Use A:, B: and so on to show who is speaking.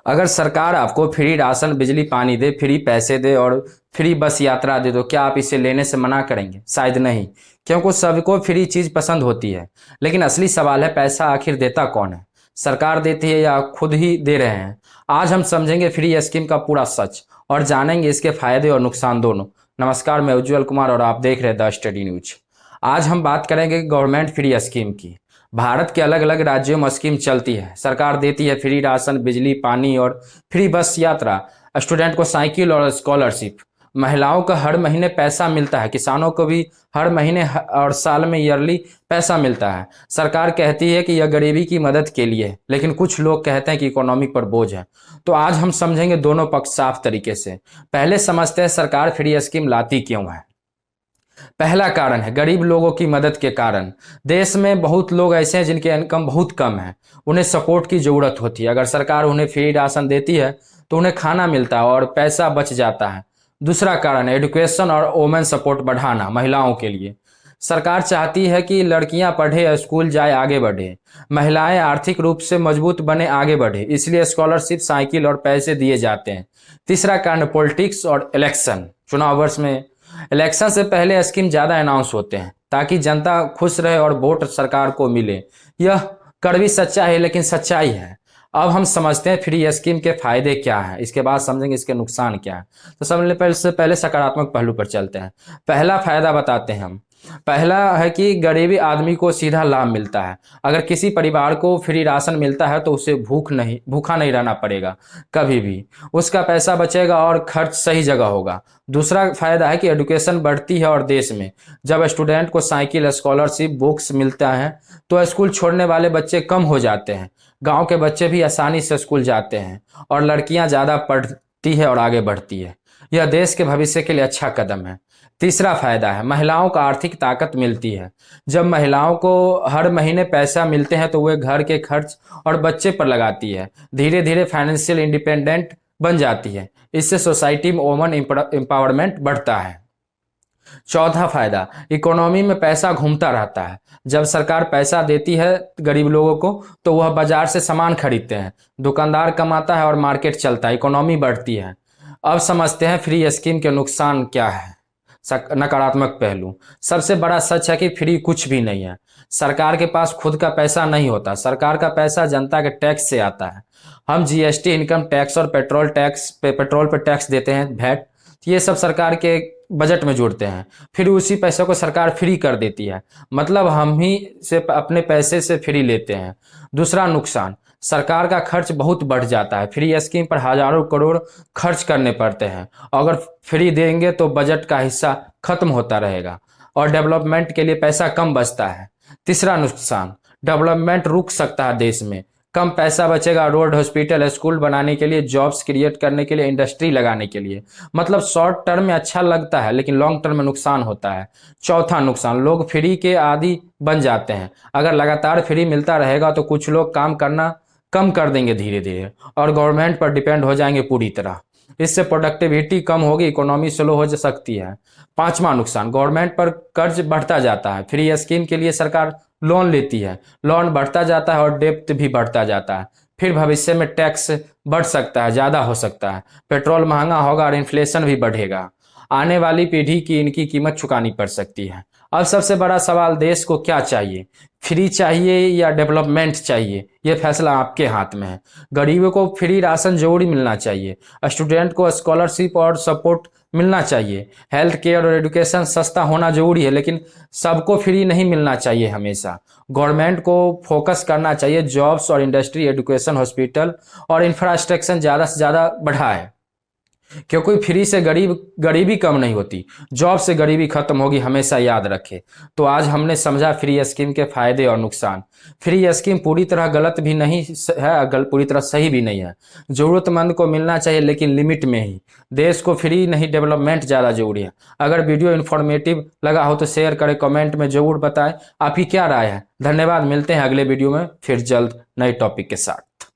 A: अगर सरकार आपको फ्री राशन, बिजली, पानी दे, फ्री पैसे दे और फ्री बस यात्रा दे, तो क्या आप इसे लेने से मना करेंगे? शायद नहीं, क्योंकि सबको फ्री चीज पसंद होती है। लेकिन असली सवाल है, पैसा आखिर देता कौन है? सरकार देती है या खुद ही दे रहे हैं? आज हम समझेंगे फ्री स्कीम का पूरा सच और जानेंगे इसके फायदे और नुकसान दोनों। नमस्कार, मैं उज्जवल कुमार और आप देख रहे हैं द स्टडी न्यूज। आज हम बात करेंगे गवर्नमेंट फ्री स्कीम की। भारत के अलग अलग राज्यों में स्कीम चलती है। सरकार देती है फ्री राशन, बिजली, पानी और फ्री बस यात्रा। स्टूडेंट को साइकिल और स्कॉलरशिप। महिलाओं को हर महीने पैसा मिलता है। किसानों को भी हर महीने और साल में ईयरली पैसा मिलता है। सरकार कहती है कि यह गरीबी की मदद के लिए है, लेकिन कुछ लोग कहते हैं कि इकोनॉमी पर बोझ है। तो आज हम समझेंगे दोनों पक्ष साफ तरीके से। पहले समझते हैं सरकार फ्री स्कीम लाती क्यों है। पहला कारण है गरीब लोगों की मदद के कारण। देश में बहुत लोग ऐसे हैं जिनकी इनकम बहुत कम है, उन्हें सपोर्ट की जरूरत होती है। अगर सरकार उन्हें फ्री राशन देती है तो उन्हें खाना मिलता है और पैसा बच जाता है। दूसरा कारण है एजुकेशन और वोमेन सपोर्ट बढ़ाना। महिलाओं के लिए सरकार चाहती है कि लड़कियां पढ़े, स्कूल जाए, आगे बढ़े। महिलाएं आर्थिक रूप से मजबूत बने, आगे बढ़े, इसलिए स्कॉलरशिप, साइकिल और पैसे दिए जाते हैं। तीसरा कारण पॉलिटिक्स और इलेक्शन। चुनाव वर्ष में इलेक्शन से पहले स्कीम ज्यादा अनाउंस होते हैं ताकि जनता खुश रहे और वोट सरकार को मिले। यह कड़वी सच्चाई है, लेकिन सच्चाई है। अब हम समझते हैं फ्री स्कीम के फायदे क्या हैं, इसके बाद समझेंगे इसके नुकसान क्या है। तो समझने पहले सकारात्मक पहलू पर चलते हैं। पहला फायदा बताते हैं हम। पहला है कि गरीबी आदमी को सीधा लाभ मिलता है। अगर किसी परिवार को फ्री राशन मिलता है तो उसे भूखा नहीं रहना पड़ेगा कभी भी। उसका पैसा बचेगा और खर्च सही जगह होगा। दूसरा फायदा है कि एजुकेशन बढ़ती है और देश में जब स्टूडेंट को साइकिल, स्कॉलरशिप, बुक्स मिलता है तो स्कूल छोड़ने वाले बच्चे कम हो जाते हैं। गांव के बच्चे भी आसानी से स्कूल जाते हैं और लड़कियां ज्यादा पढ़ती है और आगे बढ़ती है। यह देश के भविष्य के लिए अच्छा कदम है। तीसरा फायदा है महिलाओं को आर्थिक ताकत मिलती है। जब महिलाओं को हर महीने पैसा मिलते हैं तो वे घर के खर्च और बच्चे पर लगाती है। धीरे धीरे फाइनेंशियल इंडिपेंडेंट बन जाती है। इससे सोसाइटी में वुमन एम्पावरमेंट बढ़ता है। चौथा फायदा इकोनॉमी में पैसा घूमता रहता है। जब सरकार पैसा देती है गरीब लोगों को तो वह बाजार से सामान खरीदते हैं, दुकानदार कमाता है और मार्केट चलता है, इकोनॉमी बढ़ती है। अब समझते हैं फ्री स्कीम के नुकसान क्या है। नकारात्मक पहलू। सबसे बड़ा सच है कि फ्री कुछ भी नहीं है। सरकार के पास खुद का पैसा नहीं होता। सरकार का पैसा जनता के टैक्स से आता है। हम जीएसटी, इनकम टैक्स और पेट्रोल पर टैक्स देते हैं, वैट। ये सब सरकार के बजट में जोड़ते हैं, फिर उसी पैसे को सरकार फ्री कर देती है। मतलब हम ही से अपने पैसे से फ्री लेते हैं। दूसरा नुकसान, सरकार का खर्च बहुत बढ़ जाता है। फ्री स्कीम पर हजारों करोड़ खर्च करने पड़ते हैं। अगर फ्री देंगे तो बजट का हिस्सा खत्म होता रहेगा और डेवलपमेंट के लिए पैसा कम बचता है। तीसरा नुकसान, डेवलपमेंट रुक सकता है देश में। कम पैसा बचेगा रोड, हॉस्पिटल, स्कूल बनाने के लिए, जॉब्स क्रिएट करने के लिए, इंडस्ट्री लगाने के लिए। मतलब शॉर्ट टर्म में अच्छा लगता है लेकिन लॉन्ग टर्म में नुकसान होता है। चौथा नुकसान, लोग फ्री के आदी बन जाते हैं। अगर लगातार फ्री मिलता रहेगा तो कुछ लोग काम करना कम कर देंगे धीरे धीरे और गवर्नमेंट पर डिपेंड हो जाएंगे पूरी तरह। इससे प्रोडक्टिविटी कम होगी, इकोनॉमी स्लो हो सकती है। पांचवा नुकसान, गवर्नमेंट पर कर्ज बढ़ता जाता है। फ्री स्कीम के लिए सरकार लोन लेती है, लोन बढ़ता जाता है और डेप्थ भी बढ़ता जाता है। फिर भविष्य में टैक्स बढ़ सकता है, ज्यादा हो सकता है। पेट्रोल महंगा होगा और इन्फ्लेशन भी बढ़ेगा। आने वाली पीढ़ी की इनकी कीमत चुकानी पड़ सकती है। अब सबसे बड़ा सवाल, देश को क्या चाहिए? फ्री चाहिए या डेवलपमेंट चाहिए? यह फैसला आपके हाथ में है। गरीबों को फ्री राशन जरूरी मिलना चाहिए। स्टूडेंट को स्कॉलरशिप और सपोर्ट मिलना चाहिए। हेल्थ केयर और एजुकेशन सस्ता होना जरूरी है, लेकिन सबको फ्री नहीं मिलना चाहिए हमेशा। गवर्नमेंट को फोकस करना चाहिए जॉब्स और इंडस्ट्री, एजुकेशन, हॉस्पिटल और इंफ्रास्ट्रक्चर ज़्यादा से ज़्यादा बढ़ाए, क्योंकि फ्री से गरीबी कम नहीं होती, जॉब से गरीबी खत्म होगी, हमेशा याद रखे। तो आज हमने समझा फ्री स्कीम के फायदे और नुकसान। फ्री स्कीम पूरी तरह गलत भी नहीं है, पूरी तरह सही भी नहीं है। जरूरतमंद को मिलना चाहिए लेकिन लिमिट में ही। देश को फ्री नहीं, डेवलपमेंट ज़्यादा जरूरी है। अगर वीडियो इन्फॉर्मेटिव लगा हो तो शेयर करें, कमेंट में जरूर बताएं आपकी क्या राय है। धन्यवाद, मिलते हैं अगले वीडियो में फिर जल्द नए टॉपिक के साथ।